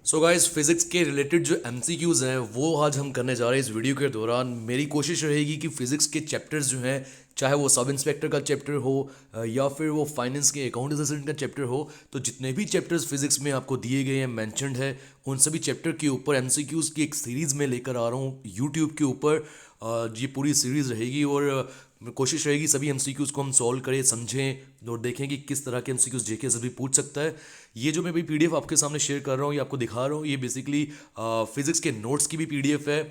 So guys physics के related जो MCQs हैं वो आज हम करने जा रहे हैं इस वीडियो के दौरान। मेरी कोशिश रहेगी कि फिजिक्स के चैप्टर्स जो हैं, चाहे वो सब इंस्पेक्टर का चैप्टर हो या फिर वो फाइनेंस के अकाउंट असिस्टेंट का चैप्टर हो, तो जितने भी चैप्टर्स फिजिक्स में आपको दिए गए हैं, मैंशनड है, उन सभी चैप्टर के ऊपर एमसीक्यूज़ की एक सीरीज़ में लेकर आ रहा हूँ यूट्यूब के ऊपर। ये पूरी सीरीज़ रहेगी और कोशिश रहेगी सभी एमसीक्यूज़ को हम सॉल्व करें, समझें और देखें कि किस तरह के एमसीक्यूज़ जेके से भी पूछ सकता है। ये जो मैं भी पीडीएफ आपके सामने शेयर कर रहा हूँ, ये आपको दिखा रहा हूँ, ये बेसिकली फिजिक्स के नोट्स की भी पीडीएफ है।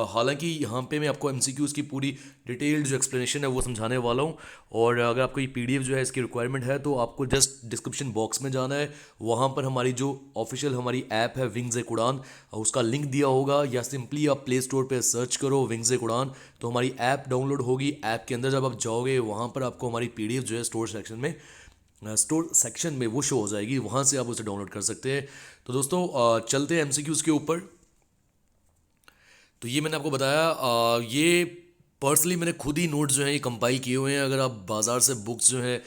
हालांकि यहाँ पे मैं आपको एमसीक्यूज़ की पूरी डिटेल्ड जो एक्सप्लेनेशन है वो समझाने वाला हूँ। और अगर आपको ये पीडीएफ जो है इसकी रिक्वायरमेंट है तो आपको जस्ट डिस्क्रिप्शन बॉक्स में जाना है, वहाँ पर हमारी जो ऑफिशियल हमारी ऐप है विंग्स एक उड़ान, उसका लिंक दिया होगा, या सिंपली आप प्ले स्टोर पर सर्च करो विंग्स एक उड़ान तो हमारी ऐप डाउनलोड होगी। ऐप के अंदर जब आप जाओगे वहाँ पर आपको हमारी पीडीएफ जो है स्टोर सेक्शन में वो शो हो जाएगी, वहाँ से आप उसे डाउनलोड कर सकते हैं। तो दोस्तों चलते हैं एमसीक्यूज़ के ऊपर। तो ये मैंने आपको बताया, ये पर्सनली मैंने खुद ही नोट्स जो हैं ये कंपाइल किए हुए हैं। अगर आप बाज़ार से बुक्स जो हैं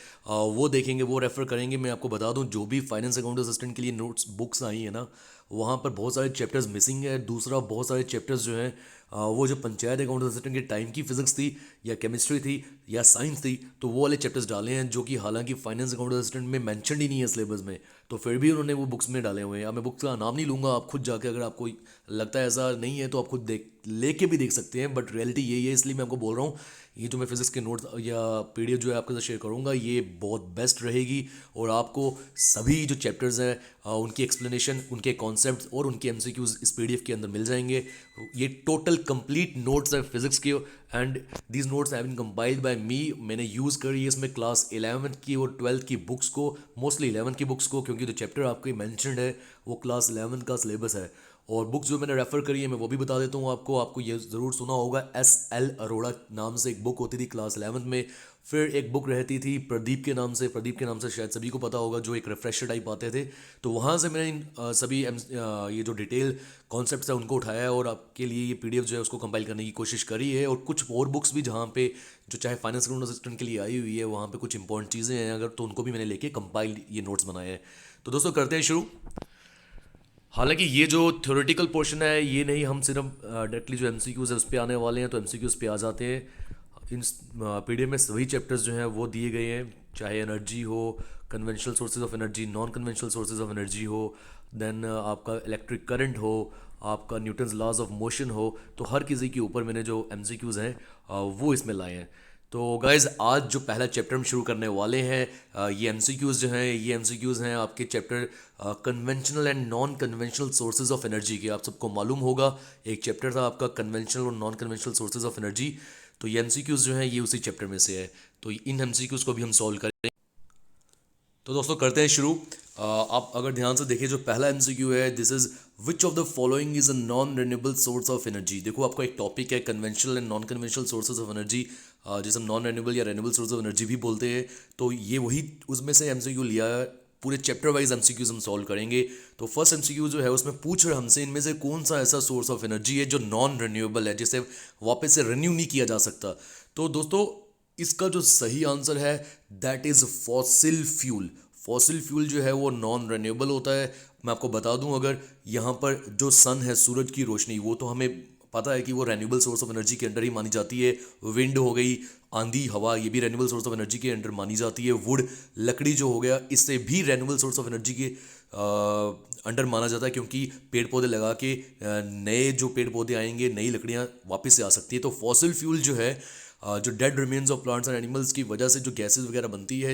वो देखेंगे, वो रेफ़र करेंगे, मैं आपको बता दूं जो भी फाइनेंस अकाउंट असिस्टेंट के लिए नोट्स बुक्स आई हैं ना, वहाँ पर बहुत सारे चैप्टर्स मिसिंग है। दूसरा, बहुत सारे चैप्टर्स जो हैं वो जो पंचायत अकाउंट असिस्टेंट के टाइम की फिजिक्स थी या केमिस्ट्री थी या साइंस थी, तो वो वाले चैप्टर्स डाले हैं जो कि हालांकि फाइनेंस अकाउंट असिस्टेंट में मेंशन ही नहीं है सिलेबस में, तो फिर भी उन्होंने वो बुक्स में डाले हुए हैं। अब मैं बुक्स का नाम नहीं लूँगा, आप खुद जाके अगर आपको लगता है ऐसा नहीं है तो आप खुद देख लेके भी देख सकते हैं, बट रियलिटी यही है, इसलिए मैं आपको बोल रहा हूँ ये जो मैं फिजिक्स के नोट्स या पीडीएफ जो है आपके साथ शेयर करूँगा ये बहुत बेस्ट रहेगी। और आपको सभी जो चैप्टर्स हैं उनकी एक्सप्लेनेशन, उनके कॉन्सेप्ट्स और उनके एमसीक्यूज इस पीडीएफ के अंदर मिल जाएंगे। ये टोटल कंप्लीट नोट्स हैं फिजिक्स के, and these notes have been compiled by me. मैंने यूज़ करी है इसमें क्लास 11 की और 12 की बुक्स को, मोस्टली 11 की बुक्स को, क्योंकि जो चैप्टर आपको मैंशनड है वो क्लास 11 का सिलेबस है। और बुक्स जो मैंने रेफ़र करी है मैं वो भी बता देता हूँ आपको ये ज़रूर सुना होगा, एस एल अरोड़ा नाम से एक बुक होती थी क्लास 11 में। फिर एक बुक रहती थी प्रदीप के नाम से शायद सभी को पता होगा, जो एक रिफ्रेशर टाइप आते थे। तो वहाँ से मैंने सभी ये जो डिटेल कॉन्सेप्ट्स है उनको उठाया है और आपके लिए ये पीडीएफ जो है उसको कंपाइल करने की कोशिश करी है। और कुछ और बुक्स भी जहाँ पे जो चाहे फाइनेंस अकाउंट असिस्टेंट के लिए आई हुई है, वहाँ पे कुछ इंपॉर्टेंट चीज़ें हैं अगर, तो उनको भी मैंने लेके कंपाइल ये नोट्स बनाए हैं। तो दोस्तों करते हैं शुरू। हालांकि ये जो थ्योरेटिकल पोर्शन है ये नहीं, हम सिर्फ डायरेक्टली जो एमसीक्यूज़ है उस पर आने वाले हैं, तो एमसीक्यूज़ पे आ जाते हैं। इन पीडीएफ में सभी चैप्टर्स जो हैं वो दिए गए हैं, चाहे एनर्जी हो, conventional sources of energy, non conventional sources of energy हो, देन आपका इलेक्ट्रिक करंट हो, आपका न्यूटन्स लॉज ऑफ मोशन हो, तो हर किसी के ऊपर मैंने जो एमसीक्यूज़ हैं वो इसमें लाए हैं। तो गाइज़ आज जो पहला चैप्टर हम शुरू करने वाले हैं, ये एमसीक्यूज़ जो हैं ये एमसीक्यूज़ हैं आपके chapter conventional and non conventional sources of energy के। आप सबको मालूम होगा एक चैप्टर था आपका कन्वेंशनल और non conventional sources of energy, तो ये एमसीक्यूज़ जो हैं ये उसी चैप्टर में से है। तो इन एमसीक्यूज़ को भी हम सॉल्व करें। तो दोस्तों करते हैं शुरू। आप अगर ध्यान से देखिए जो पहला एमसीक्यू है, this is which of the following is a non renewable source of energy. देखो आपका एक टॉपिक है conventional and non conventional sources of energy, जिसे हम नॉन रिन्यूएबल या रिन्यूएबल सोर्स ऑफ एनर्जी भी बोलते हैं। तो ये वही उसमें से एमसीक्यू लिया है, पूरे चैप्टर वाइज एमसीक्यूज हम सॉल्व करेंगे। तो फर्स्ट एमसीक्यू जो है उसमें पूछ रहे हमसे इनमें से कौन सा ऐसा सोर्स ऑफ एनर्जी है जो नॉन रिन्यूएबल है, जिसे वापस से रिन्यू नहीं किया जा सकता। तो दोस्तों इसका जो सही आंसर है that is fossil fuel. Fossil fuel जो है वो नॉन रिन्यूएबल होता है। मैं आपको बता दूं, अगर यहाँ पर जो सन है, सूरज की रोशनी, वो तो हमें पता है कि वो रेन्यूएबल सोर्स ऑफ एनर्जी के अंडर ही मानी जाती है। विंड हो गई, आंधी, हवा, ये भी रेन्यूएबल सोर्स ऑफ एनर्जी के अंडर मानी जाती है। वुड, लकड़ी जो हो गया, इससे भी रेन्यूएबल सोर्स ऑफ एनर्जी के अंडर माना जाता है, क्योंकि पेड़ पौधे लगा के नए जो पेड़ पौधे आएंगे, नई लकड़ियाँ वापस से आ सकती है। तो फॉसिल फ्यूल जो है, जो dead remains of plants and animals की वजह से जो गैसेस वगैरह बनती है,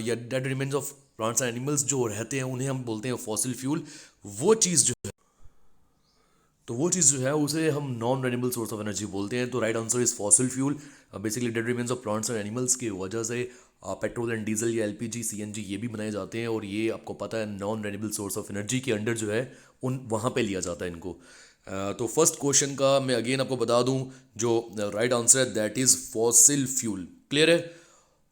या dead remains of plants and animals जो रहते हैं उन्हें हम बोलते हैं फॉसिल फ्यूल। वो चीज़ जो है, तो वो चीज़ जो है उसे हम non renewable source of energy बोलते हैं। तो right answer is fossil fuel. Basically dead remains of plants and animals की वजह से पेट्रोल एंड डीजल या एलपीजी, सीएनजी ये भी बनाए जाते हैं, और ये आपको पता है non renewable source of energy के अंडर जो है उन वहाँ पे लिया जाता है इनको। तो फर्स्ट क्वेश्चन का मैं अगेन आपको बता दूं, जो राइट आंसर है that is fossil fuel. Clear है।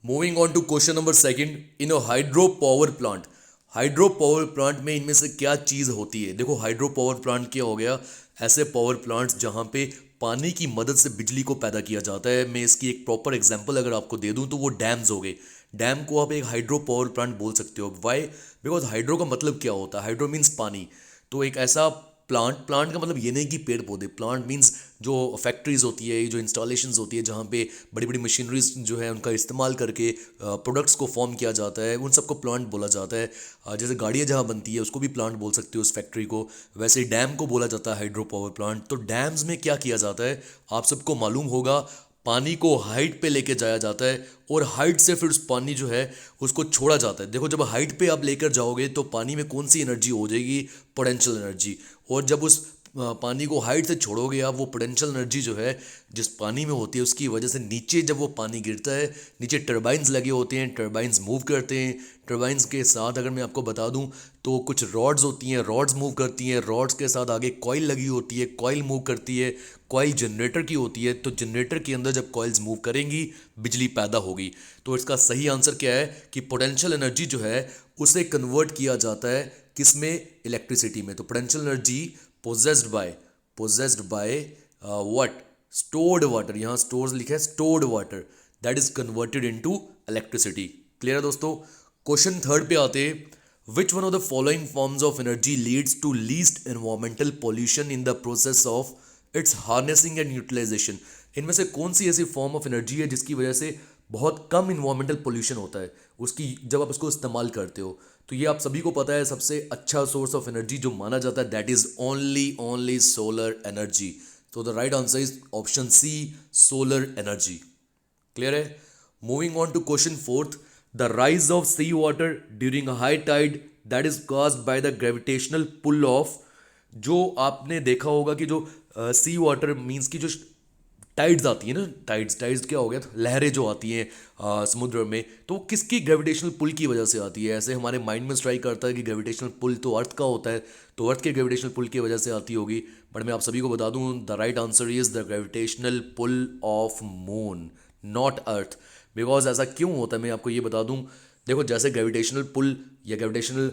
Moving on to question number second, in a hydro power plant. Hydro power plant में इनमें से क्या चीज़ होती है। देखो हाइड्रो पावर प्लांट क्या हो गया, ऐसे पावर प्लांट्स जहाँ पे पानी की मदद से बिजली को पैदा किया जाता है। मैं इसकी एक प्रॉपर एग्जांपल अगर आपको दे दूं तो वो डैम्स हो गए। डैम को आप एक हाइड्रो पावर प्लांट बोल सकते हो। वाई? बिकॉज हाइड्रो का मतलब क्या होता है, हाइड्रो मीन्स पानी। तो एक ऐसा प्लांट का मतलब ये नहीं कि पेड़ पौधे, प्लांट मीन्स जो फैक्ट्रीज होती है, जो इंस्टॉलेशंस होती है जहाँ पे बड़ी बड़ी मशीनरीज जो है उनका इस्तेमाल करके प्रोडक्ट्स को फॉर्म किया जाता है, उन सबको प्लांट बोला जाता है। जैसे गाड़ियाँ जहाँ बनती है उसको भी प्लांट बोल सकते हो उस फैक्ट्री को, वैसे ही डैम को बोला जाता है हाइड्रो पावर प्लांट। तो डैम्स में क्या किया जाता है आप सबको मालूम होगा, पानी को हाइट पे लेके जाया जाता है और हाइट से फिर उस पानी जो है उसको छोड़ा जाता है। देखो जब हाइट पे आप लेकर जाओगे तो पानी में कौन सी एनर्जी हो जाएगी, पोटेंशियल एनर्जी। और जब उस पानी को हाइट से छोड़ोगे आप, वो पोटेंशियल एनर्जी जो है जिस पानी में होती है उसकी वजह से नीचे जब वो पानी गिरता है, नीचे टर्बाइंस लगे होते हैं, टर्बाइंस मूव करते हैं। टर्बाइंस के साथ अगर मैं आपको बता दूं तो कुछ रॉड्स होती हैं, रॉड्स मूव करती हैं, रॉड्स के साथ आगे कॉइल लगी होती है, कॉइल मूव करती है, कॉइल जनरेटर की होती है। तो जनरेटर के अंदर जब कॉइल्स मूव करेंगी बिजली पैदा होगी। तो इसका सही आंसर क्या है कि पोटेंशियल एनर्जी जो है उसे कन्वर्ट किया जाता है किसमें, इलेक्ट्रिसिटी में। तो potential energy possessed by what, stored water, यहाँ स्टोर्स लिखा है, stored water that is converted into electricity. Clear है दोस्तों। क्वेश्चन थर्ड पे आते हैं, which one of the following forms of energy leads to least environmental pollution in the process of its harnessing and utilisation. इनमें से कौन सी ऐसी form of energy है जिसकी वजह से बहुत कम इन्वायरमेंटल पोल्यूशन होता है उसकी, जब आप उसको इस्तेमाल करते हो। तो ये आप सभी को पता है, सबसे अच्छा सोर्स ऑफ एनर्जी जो माना जाता है that is only solar energy. तो the right answer is option C, solar energy. Clear है। Moving on to question fourth, the rise of sea water during high tide that is caused by the gravitational pull of. जो आपने देखा होगा कि जो सी water means की जो tides आती है ना, टाइड्स क्या हो गया, लहरें जो आती हैं समुद्र में, तो वो किसकी ग्रेविटेशनल पुल की वजह से आती है। ऐसे हमारे माइंड में स्ट्राइक करता है कि ग्रेविटेशनल पुल तो अर्थ का होता है, तो अर्थ के ग्रेविटेशनल पुल की वजह से आती होगी। बट मैं आप सभी को बता दूं the right answer is the gravitational pull of moon, not earth. Because ऐसा क्यों होता है मैं आपको ये बता दूं। देखो जैसे ग्रेविटेशनल पुल या ग्रेविटेशनल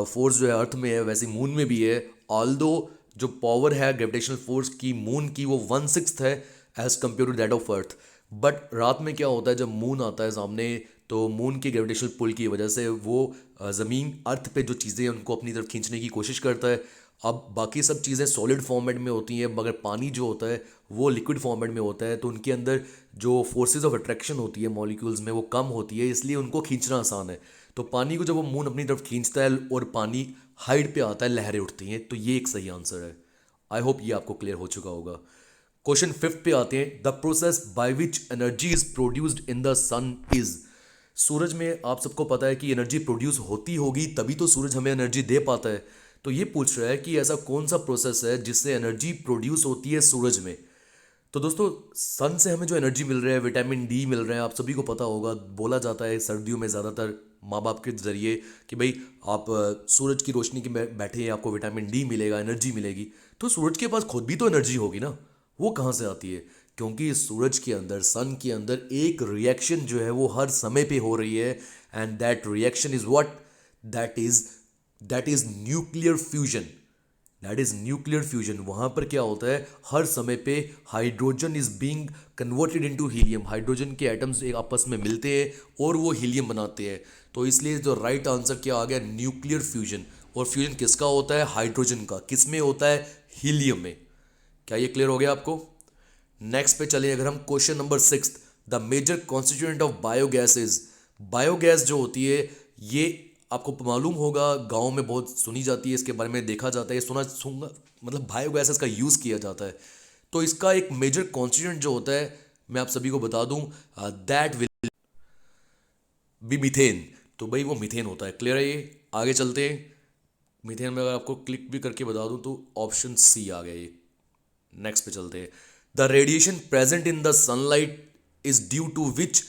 फोर्स जो है अर्थ में है, वैसे मून में भी है। ऑल्दो जो पावर है ग्रेविटेशनल फोर्स की मून की वो 1/6 है as compared to that of earth. But रात में क्या होता है जब मून आता है सामने, तो मून की ग्रेविटेशनल पुल की वजह से वो ज़मीन अर्थ पे जो चीज़ें हैं उनको अपनी तरफ खींचने की कोशिश करता है। अब बाकी सब चीज़ें सॉलिड फॉर्मेट में होती हैं, मगर पानी जो होता है वो लिक्विड फॉर्मेट में होता है, तो उनके अंदर जो फोर्सेज ऑफ अट्रैक्शन होती है मॉलिक्यूल्स में वो कम होती है, इसलिए उनको खींचना आसान है। तो पानी को जब वो मून अपनी तरफ खींचता है और पानी हाइट पे आता है, लहरें उठती हैं। तो ये एक सही आंसर है। आई होप ये आपको क्लियर हो चुका होगा। क्वेश्चन फिफ्थ पे आते हैं, the process by which energy is produced in the sun is. सूरज में आप सबको पता है कि एनर्जी प्रोड्यूस होती होगी तभी तो सूरज हमें एनर्जी दे पाता है। तो ये पूछ रहा है कि ऐसा कौन सा प्रोसेस है जिससे एनर्जी प्रोड्यूस होती है सूरज में। तो दोस्तों सन से हमें जो एनर्जी मिल रहा है, विटामिन डी मिल रहा है, आप सभी को पता होगा, बोला जाता है सर्दियों में ज़्यादातर माँ बाप के ज़रिए कि भाई आप सूरज की रोशनी के में बैठे आपको विटामिन डी मिलेगा, एनर्जी मिलेगी। तो सूरज के पास खुद भी तो एनर्जी होगी ना, वो कहाँ से आती है? क्योंकि सूरज के अंदर, सन के अंदर एक रिएक्शन जो है वो हर समय पे हो रही है, and that reaction is what, that is nuclear fusion. That is nuclear fusion. वहां पर क्या होता है, हर समय पे hydrogen is being converted into helium. Hydrogen के एटम्स एक आपस में मिलते हैं और वो हीलियम बनाते हैं। तो इसलिए जो राइट आंसर क्या आ गया, न्यूक्लियर फ्यूजन। और फ्यूजन किसका होता है, हाइड्रोजन का। किस में होता है, हीलियम में। क्या ये क्लियर हो गया आपको? नेक्स्ट पे चलिए, अगर हम question number 6, the major constituent of biogas is. Biogas जो होती है ये आपको मालूम होगा, गांव में बहुत सुनी जाती है, इसके बारे में देखा जाता है, सुना मतलब बायोगैस का यूज़ किया जाता है। तो इसका एक मेजर कॉन्स्टिट्यूएंट जो होता है मैं आप सभी को बता दूं, दैट विल बी मीथेन। तो भाई वो मीथेन होता है। क्लियर है ये? आगे चलते हैं। मीथेन में अगर आपको क्लिक भी करके बता दूं तो ऑप्शन सी आ गया ये। नेक्स्ट पे चलते हैं, the radiation present in the sunlight is due to which,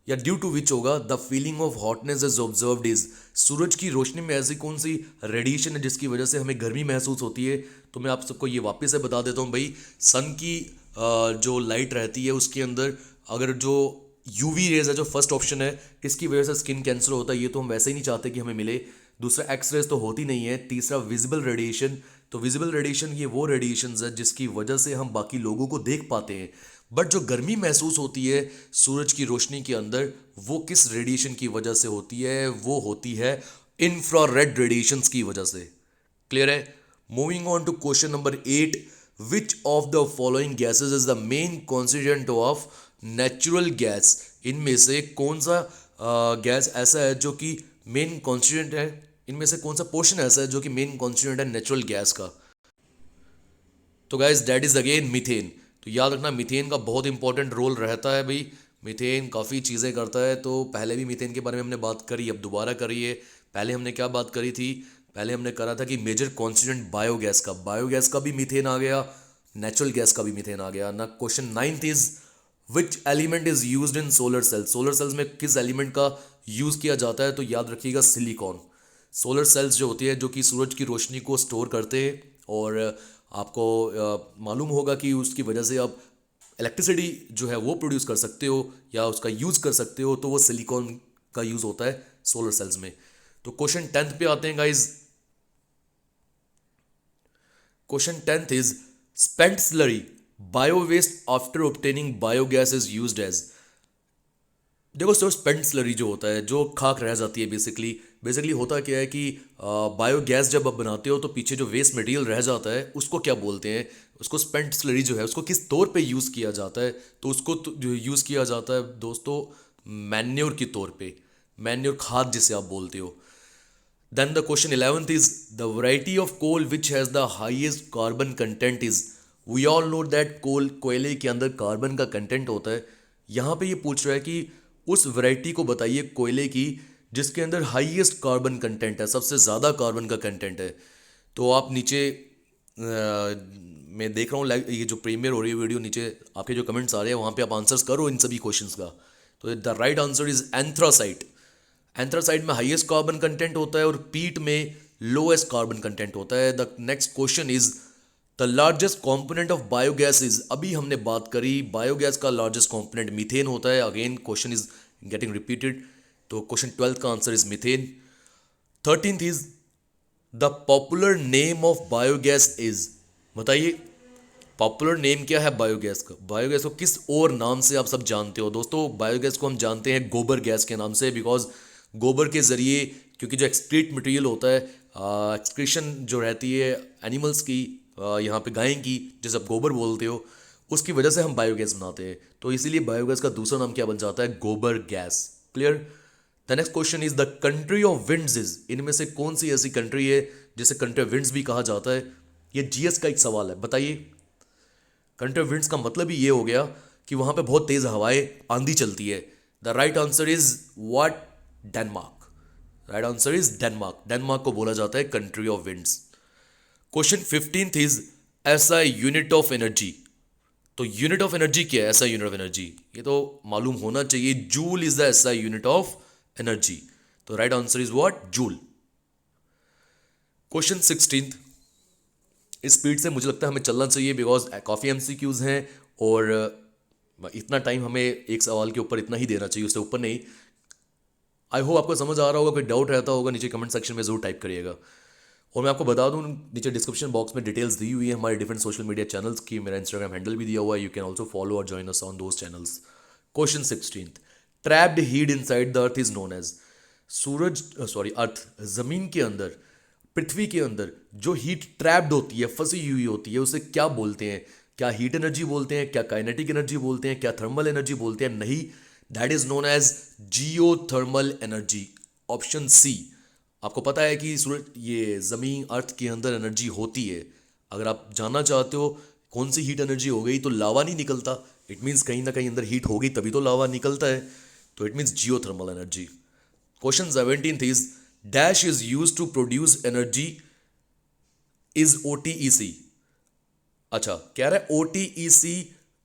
या ड्यू टू विच होगा, the feeling of hotness is observed is. सूरज की रोशनी में ऐसी कौन सी रेडिएशन है जिसकी वजह से हमें गर्मी महसूस होती है? तो मैं आप सबको ये वापस से बता देता हूँ भाई, सन की जो लाइट रहती है उसके अंदर अगर जो यूवी रेज है, जो फर्स्ट ऑप्शन है, इसकी वजह से स्किन कैंसर होता है, ये तो हम वैसे ही नहीं चाहते कि हमें मिले। दूसरा एक्स रेज तो होती नहीं है। तीसरा विजिबल रेडिएशन। तो विजिबल रेडिएशन ये वो रेडिएशन है जिसकी वजह से हम बाकी लोगों को देख पाते हैं। बट जो गर्मी महसूस होती है सूरज की रोशनी के अंदर, वो किस रेडिएशन की वजह से होती है? वो होती है इंफ्रारेड रेडिएशंस की वजह से। क्लियर है? Moving on to question number 8, which of the following gases is the main constituent of natural gas? इनमें से कौन सा गैस ऐसा है जो कि मेन कॉन्स्टिट्यूएंट है, इनमें से कौन सा पोर्शन ऐसा है जो कि मेन कॉन्स्टिट्यूएंट है नेचुरल गैस का? तो guys that is again methane. तो याद रखना मीथेन का बहुत इंपॉर्टेंट रोल रहता है भाई। मीथेन काफ़ी चीज़ें करता है। तो पहले भी मीथेन के बारे में हमने बात करी, अब दोबारा करिए। पहले हमने क्या बात करी थी? पहले हमने करा था कि मेजर कॉन्स्टिट्यूएंट बायोगैस का, बायोगैस का भी मीथेन आ गया, नेचुरल गैस का भी मीथेन आ गया ना। Question 9th is which element is used in solar cells? Solar cells में किस एलिमेंट का यूज़ किया जाता है? तो याद रखिएगा सिलिकॉन। सोलर सेल्स जो होती है जो कि सूरज की रोशनी को स्टोर करते हैं, और आपको मालूम होगा कि उसकी वजह से आप इलेक्ट्रिसिटी जो है वो प्रोड्यूस कर सकते हो या उसका यूज़ कर सकते हो, तो वो सिलिकॉन का यूज़ होता है सोलर सेल्स में। तो क्वेश्चन 10th पे आते हैं guys. Question 10th is spent slurry bio waste after obtaining biogas is used as. देखो सर, स्पेंट स्लरी जो होता है, जो खाक रह जाती है, बेसिकली होता क्या है कि बायोगैस जब आप बनाते हो तो पीछे जो वेस्ट मटेरियल रह जाता है उसको क्या बोलते हैं? उसको स्पेंट स्लरी जो है उसको किस तौर पे यूज़ किया जाता है? तो उसको जो यूज़ किया जाता है दोस्तों, मैन्योर के तौर पे, मैन्योर खाद जिसे आप बोलते हो। Then the question 11th is the variety of coal which has the highest carbon content is. We all know that कोयले के अंदर कार्बन का कंटेंट होता है। यहाँ पे ये पूछ रहा है कि उस वैरायटी को बताइए कोयले की जिसके अंदर हाईएस्ट कार्बन कंटेंट है, सबसे ज़्यादा कार्बन का कंटेंट है। तो आप नीचे मैं देख रहा हूँ ये जो प्रीमियर हो रही है वीडियो, नीचे आपके जो कमेंट्स आ रहे हैं वहाँ पे आप आंसर्स करो इन सभी क्वेश्चंस का। तो the right answer is anthracite. Anthracite में हाईएस्ट कार्बन कंटेंट होता है और पीट में लोएस्ट कार्बन कंटेंट होता है। The next question is the largest component of biogas is. अभी हमने बात करी बायोगैस का लार्जेस्ट कॉम्पोनेंट मीथेन होता है। Again question is getting repeated. तो क्वेश्चन 12th का answer is methane. 13th is the popular name of biogas is. बताइए पॉपुलर नेम क्या है बायोगैस का? बायोगैस को किस और नाम से आप सब जानते हो? दोस्तों बायोगैस को हम जानते हैं गोबर गैस के नाम से, बिकॉज गोबर के ज़रिए, क्योंकि जो एक्सक्रीट मटेरियल होता है, एक्सक्रीशन जो रहती है एनिमल्स की, यहाँ पे गाय की, जैसे आप गोबर बोलते हो, उसकी वजह से हम बायोगैस बनाते हैं। तो इसीलिए बायोगैस का दूसरा नाम क्या बन जाता है? गोबर gas. Clear? The next question is the country of winds is. इनमें से कौन सी ऐसी कंट्री है जिसे कंट्री ऑफ विंड्स भी कहा जाता है? ये जीएस का एक सवाल है, बताइए। कंट्री ऑफ विंड्स का मतलब ही ये हो गया कि वहां पे बहुत तेज हवाएं, आंधी चलती है। The right answer is what? Denmark. Right answer is Denmark. Denmark को बोला जाता है country of winds. Question 15th is SI unit of energy. तो यूनिट ऑफ एनर्जी क्या है? एसआई यूनिट ऑफ एनर्जी ये तो मालूम होना चाहिए। Joule is the SI unit of energy. तो right answer is what? Joule. Question 16th, इस स्पीड से मुझे लगता है हमें चलना चाहिए बिकॉज काफ़ी एमसीक्यूज हैं और इतना टाइम हमें एक सवाल के ऊपर इतना ही देना चाहिए, उससे ऊपर नहीं। आई होप आपको समझ आ रहा होगा। कोई डाउट रहता होगा नीचे कमेंट सेक्शन में ज़रूर टाइप करिएगा। और मैं आपको बता दूं, नीचे डिस्क्रिप्शन बॉक्स में डिटेल्स दी हुई है हमारे डिफरेंट सोशल मीडिया चैनल्स की। मेरा इंस्टाग्राम हैंडल भी दिया हुआ है, यू कैन ऑल्सो फॉलो और join us on those channels. Question 16th, trapped heat inside the earth is known as. Earth, जमीन के अंदर, पृथ्वी के अंदर जो हीट ट्रैप्ड होती है, फंसी हुई होती है, उसे क्या बोलते हैं? क्या हीट एनर्जी बोलते हैं? क्या काइनेटिक एनर्जी बोलते हैं? क्या थर्मल एनर्जी बोलते हैं? नहीं, that is known as geothermal energy. Option C. आपको पता है कि सूरज, ये ज़मीन, अर्थ के अंदर एनर्जी होती है। अगर आप जानना चाहते हो कौन सी हीट एनर्जी हो गई, तो लावा नहीं निकलता। इट मीन्स कहीं ना कहीं अंदर हीट होगी तभी तो लावा निकलता है। तो it means geothermal energy. Question 17th is dash is use to produce energy is OTEC. अच्छा, कह रहा है ओटीईसी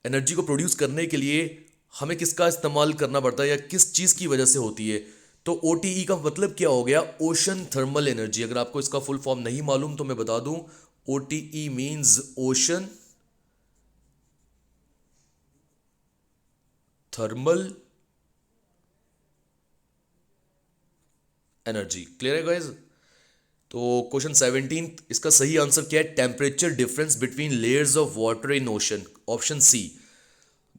एनर्जी को प्रोड्यूस करने के लिए हमें किसका इस्तेमाल करना पड़ता है या किस चीज़ की वजह से होती है? तो ओटीई का मतलब क्या हो गया? Ocean thermal energy. अगर आपको इसका फुल फॉर्म नहीं मालूम तो मैं बता दूं, OTE means ocean thermal energy. Clear है गाइज? तो क्वेश्चन 17 इसका सही आंसर क्या है? Temperature difference between layers of water in ocean. Option C.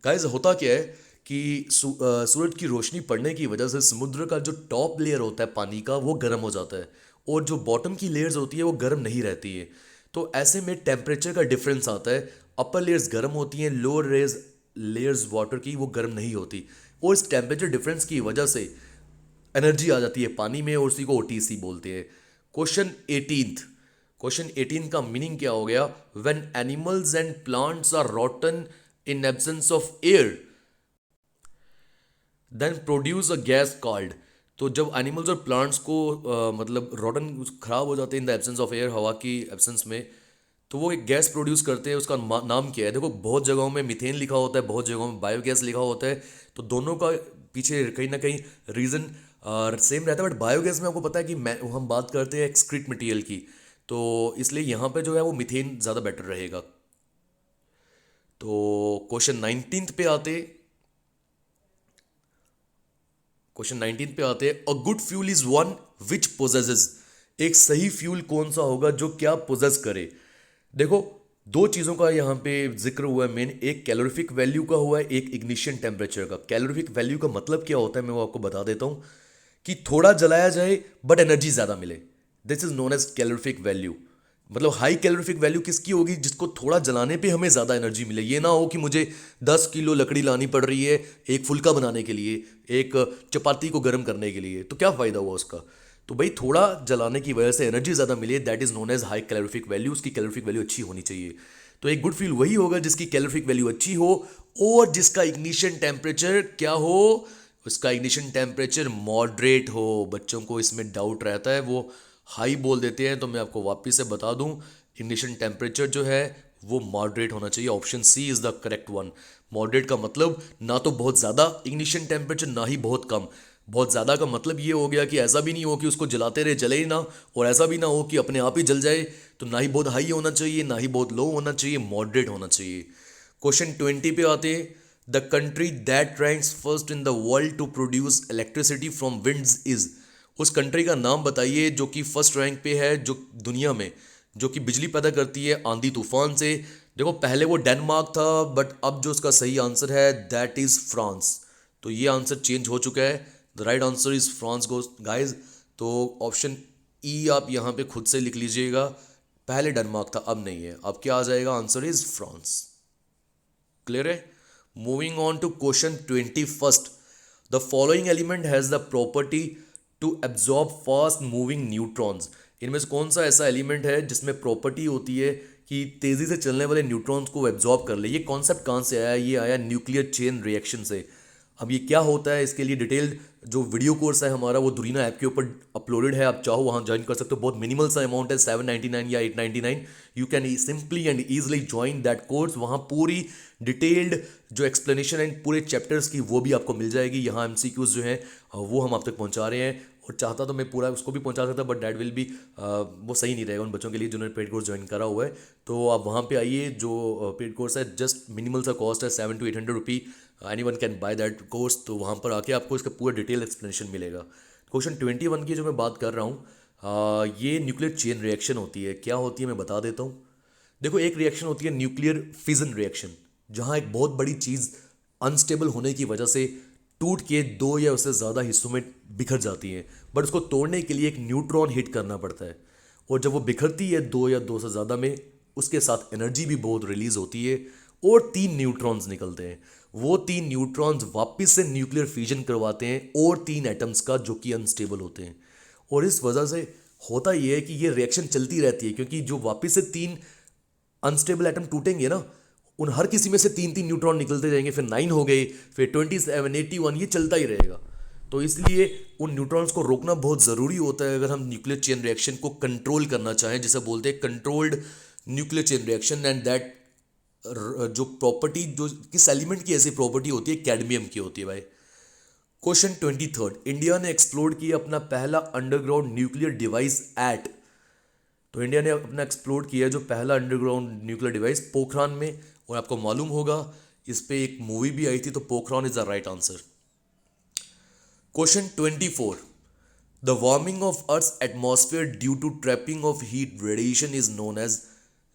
Guys होता क्या है कि सूरज की रोशनी पड़ने की वजह से समुद्र का जो टॉप लेयर होता है पानी का, वो गर्म हो जाता है और जो बॉटम की लेयर्स होती है वो गर्म नहीं रहती है। तो ऐसे में टेम्परेचर का डिफरेंस आता है, अपर लेयर्स गर्म होती हैं, लोअर लेयर्स वाटर की वो गर्म नहीं होती, और इस टेम्परेचर डिफरेंस की वजह से एनर्जी आ जाती है पानी में, और उसी को ओटीसी बोलते हैं। क्वेश्चन 18, क्वेश्चन 18 का मीनिंग क्या हो गया? When animals and plants are rotten in absence of air then produce a gas called. तो जब एनिमल्स और प्लांट्स को मतलब रॉटन खराब हो जाते हैं in the absence of air, हवा की एब्सेंस में, तो वो एक गैस प्रोड्यूस करते हैं, उसका नाम क्या है? देखो बहुत जगहों में मीथेन लिखा होता है, बहुत जगहों में बायोगैस लिखा होता है, तो दोनों का पीछे कहीं ना कहीं रीज़न सेम रहता है। बट बायोगैस में आपको पता है कि हम बात करते हैं एक्सक्रीट मटेरियल की, तो इसलिए यहाँ पे जो है वो मीथेन ज़्यादा बेटर रहेगा। तो क्वेश्चन 19 पे आते, क्वेश्चन 19 पे आते हैं, a good fuel is one which possesses. एक सही फ्यूल कौन सा होगा जो क्या पोजेस करे? देखो दो चीज़ों का यहाँ पे जिक्र हुआ है मेन, एक कैलोरीफिक वैल्यू का हुआ है, एक इग्निशन टेम्परेचर का। कैलोरीफिक वैल्यू का मतलब क्या होता है मैं वो आपको बता देता हूँ, कि थोड़ा जलाया जाए बट एनर्जी ज़्यादा मिले, this is known as calorific value. मतलब हाई कैलोरीफिक वैल्यू किसकी होगी? जिसको थोड़ा जलाने पे हमें ज़्यादा एनर्जी मिले। ये ना हो कि मुझे 10 किलो लकड़ी लानी पड़ रही है एक फुल्का बनाने के लिए, एक चपाती को गर्म करने के लिए, तो क्या फ़ायदा हुआ उसका? तो भाई थोड़ा जलाने की वजह से एनर्जी ज़्यादा मिले, that is known as high calorific value. उसकी कैलोरीफिक वैल्यू अच्छी होनी चाहिए। तो एक गुड फ्यूल वही होगा जिसकी कैलोरीफिक वैल्यू अच्छी हो और जिसका इग्निशन टेम्परेचर क्या हो? उसका इग्निशन टेम्परेचर मॉडरेट हो। बच्चों को इसमें डाउट रहता है, वो हाई बोल देते हैं, तो मैं आपको वापस से बता दूं, इग्निशन टेम्परेचर जो है वो मॉडरेट होना चाहिए। Option C is the correct one. Moderate का मतलब ना तो बहुत ज़्यादा इग्निशन टेम्परेचर ना ही बहुत कम। बहुत ज़्यादा का मतलब ये हो गया कि ऐसा भी नहीं हो कि उसको जलाते रहे जले ही ना, और ऐसा भी ना हो कि अपने आप ही जल जाए। तो ना ही बहुत हाई होना चाहिए ना ही बहुत लो होना चाहिए, मॉडरेट होना चाहिए। क्वेश्चन 20 पे आते हैं, the country that ranks first in the world to produce electricity from winds is. उस कंट्री का नाम बताइए जो कि फर्स्ट रैंक पे है जो दुनिया में, जो कि बिजली पैदा करती है आंधी तूफान से। देखो पहले वो डेनमार्क था, बट अब जो उसका सही आंसर है दैट इज फ्रांस। तो ये आंसर चेंज हो चुका है, the right answer is France guys. तो ऑप्शन ई आप यहाँ पे खुद से लिख लीजिएगा, पहले डेनमार्क था अब नहीं है। अब क्या आ जाएगा? Answer is France. क्लियर है? Moving on to question 21, the following element has the property to absorb fast moving neutrons. इनमें से कौन सा ऐसा एलिमेंट है जिसमें प्रॉपर्टी होती है कि तेजी से चलने वाले न्यूट्रॉन्स को एब्जॉर्ब कर ले? ये कॉन्सेप्ट कहाँ से आया? ये आया न्यूक्लियर चेन रिएक्शन से। अब ये क्या होता है, इसके लिए डिटेल्ड जो वीडियो कोर्स है हमारा वो दुरीना ऐप के ऊपर अपलोडेड है, आप चाहो वहाँ ज्वाइन कर सकते हो। बहुत मिनिमल सा अमाउंट है, 799 या 899। You can simply and easily join that course. वहाँ पूरी डिटेल्ड जो एक्सप्लेनेशन एंड पूरे चैप्टर्स की वो भी आपको मिल जाएगी। यहाँ एमसीक्यूज जो हैं वो हम आप तक पहुँचा रहे हैं, और चाहता तो मैं पूरा उसको भी पहुंचा सकता, बट डैट विल बी वो सही नहीं रहेगा उन बच्चों के लिए जिन्होंने पेड कोर्स ज्वाइन करा हुआ है। तो आप वहाँ पे आइए, जो पेड कोर्स है जस्ट मिनिमल सा कॉस्ट है, 700 to 800 rupee, any one can by that course. तो वहाँ पर आके आपको इसका पूरा डिटेल एक्सप्लेनेशन मिलेगा। क्वेश्चन 21 की जो मैं बात कर रहा हूँ, ये न्यूक्लियर चेन रिएक्शन होती है। क्या होती है मैं बता देता हूँ। देखो एक रिएक्शन होती है न्यूक्लियर फिजन रिएक्शन, जहाँ एक बहुत बड़ी चीज़ अनस्टेबल होने की वजह से टूट के दो या उससे ज़्यादा हिस्सों में बिखर जाती है, बट उसको तोड़ने के लिए एक न्यूट्रॉन हिट करना पड़ता है। और जब वो बिखरती है दो या दो से ज़्यादा में, उसके साथ एनर्जी भी बहुत रिलीज होती है, और 3 न्यूट्रॉन्स निकलते हैं। वो 3 न्यूट्रॉन्स वापस से न्यूक्लियर फ्यूजन करवाते हैं और 3 एटम्स का, जो कि अनस्टेबल होते हैं। और इस वजह से होता यह है कि ये रिएक्शन चलती रहती है, क्योंकि जो वापस से 3 अनस्टेबल एटम टूटेंगे ना, उन हर किसी में से 3 3 न्यूट्रॉन निकलते जाएंगे, फिर 9 हो गए, फिर 27 81, ये चलता ही रहेगा। तो इसलिए उन न्यूट्रॉन्स को रोकना बहुत ज़रूरी होता है अगर हम न्यूक्लियर चेन रिएक्शन को कंट्रोल करना चाहें, जिसे बोलते हैं controlled nuclear chain reaction. And that जो प्रॉपर्टी, जो किस एलिमेंट की ऐसी प्रॉपर्टी होती है, कैडमियम की होती है भाई। क्वेश्चन 23, इंडिया ने एक्सप्लोर किया अपना पहला अंडरग्राउंड न्यूक्लियर डिवाइस एट। तो इंडिया ने अपना एक्सप्लोर किया जो पहला अंडरग्राउंड न्यूक्लियर डिवाइस पोखरान में, और आपको मालूम होगा इस पे एक मूवी भी आई थी, तो Pokhran is the right answer. Question 24, the warming of earth atmosphere due to trapping of heat radiation is known as.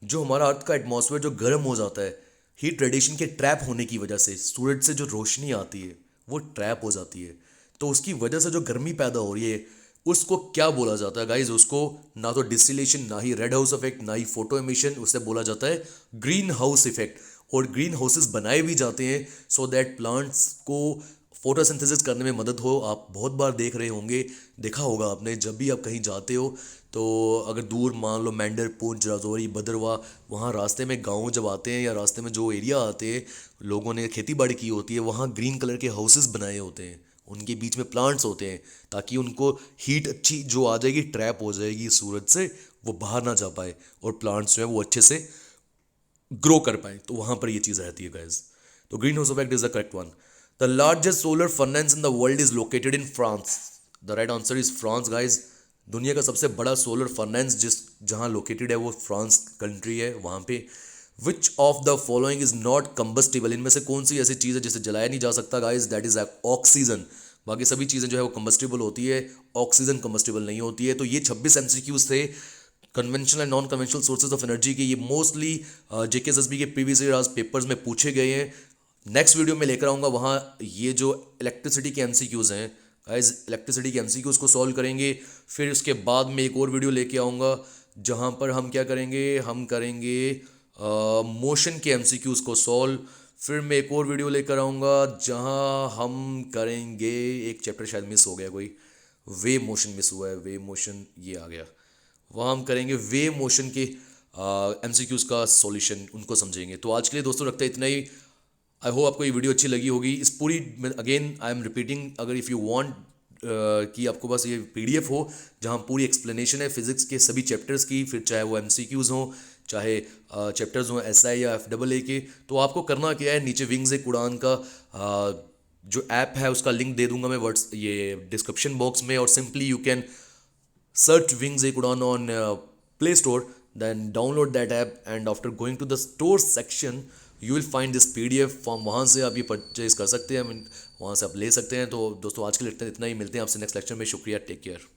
जो हमारा अर्थ का एटमॉस्फेयर जो गर्म हो जाता है हीट रेडिएशन के ट्रैप होने की वजह से, सूरज से जो रोशनी आती है वो ट्रैप हो जाती है, तो उसकी वजह से जो गर्मी पैदा हो रही है उसको क्या बोला जाता है गाइज? उसको ना तो डिस्टिलेशन, ना ही रेड हाउस इफेक्ट, ना ही फोटो एमिशन, उसे बोला जाता है ग्रीन हाउस इफेक्ट। और ग्रीन हाउसेस बनाए भी जाते हैं सो दैट प्लांट्स को फोटोसिंथेसिस करने में मदद हो। आप बहुत बार देख रहे होंगे, देखा होगा आपने, जब भी आप कहीं जाते हो तो अगर दूर मान लो मैंडर, पुंछ, राजौरी, भदरवा, वहाँ रास्ते में गाँव जब आते हैं या रास्ते में जो एरिया आते हैं, लोगों ने खेती बाड़ी की होती है, वहाँ ग्रीन कलर के हाउसेस बनाए होते हैं, उनके बीच में प्लांट्स होते हैं ताकि उनको हीट अच्छी जो आ जाएगी, ट्रैप हो जाएगी सूरज से, वो बाहर ना जा पाए और प्लांट्स जो है वो अच्छे से ग्रो कर पाए। तो वहां पर ये चीज़ रहती है गाइज। तो green house effect is the correct one. The largest solar furnace in the world is located in France. The right answer is France guys. दुनिया का सबसे बड़ा सोलर फर्नेस जहां लोकेटेड है वो फ्रांस कंट्री है, वहां पे। विच of the following is not combustible? इनमें से कौन सी ऐसी चीज़ है जिसे जलाया नहीं जा सकता गाइज? That is oxygen. बाकी सभी चीज़ें जो है वो कंबस्टिबल होती है, ऑक्सीजन कंबस्टिबल नहीं होती है। तो ये 26 एमसीक्यूज थे conventional and non conventional sources of energy के। ये मोस्टली जेकेएसएसबी के प्रीवियस ईयर पेपर्स में पूछे गए हैं। नेक्स्ट वीडियो में लेकर आऊँगा, वहाँ ये जो इलेक्ट्रिसिटी के एमसीक्यूज़ हैं गाइस, इलेक्ट्रिसिटी के एमसीक्यूज़ को सॉल्व करेंगे। फिर उसके बाद में एक और वीडियो लेके आऊँगा जहाँ पर हम क्या करेंगे, हम करेंगे मोशन के एमसीक्यूज़ को सॉल्व। फिर मैं एक और वीडियो लेकर आऊँगा जहाँ हम करेंगे, एक चैप्टर शायद मिस हो गया कोई, वे मोशन मिस हुआ है, वे मोशन ये आ गया, वहाँ हम करेंगे वे मोशन के एमसीक्यूज़ का सॉल्यूशन, उनको समझेंगे। तो आज के लिए दोस्तों रखते हैं इतना ही। आई होप आपको ये वीडियो अच्छी लगी होगी। इस पूरी, अगेन आई एम रिपीटिंग, अगर इफ़ यू वांट कि आपको बस ये पीडीएफ हो जहाँ पूरी एक्सप्लेनेशन है फिजिक्स के सभी चैप्टर्स की, फिर चाहे वो एमसीक्यूज़ हों, चाहे चैप्टर्स हों एसआई या एफडबल ए के, तो आपको करना क्या है, नीचे विंग्स एक उड़ान का जो ऐप है उसका लिंक दे दूंगा मैं ये डिस्क्रिप्शन बॉक्स में, और simply you can search Wings Ek Udan on Play Store, then download that app, and after going to the store section you will find this PDF form। वहाँ से आप ये परचेज कर सकते हैं, वहाँ से आप ले सकते हैं। तो दोस्तों आज के लिए इतना ही, मिलते हैं आपसे नेक्स्ट लेक्चर में। शुक्रिया, टेक केयर।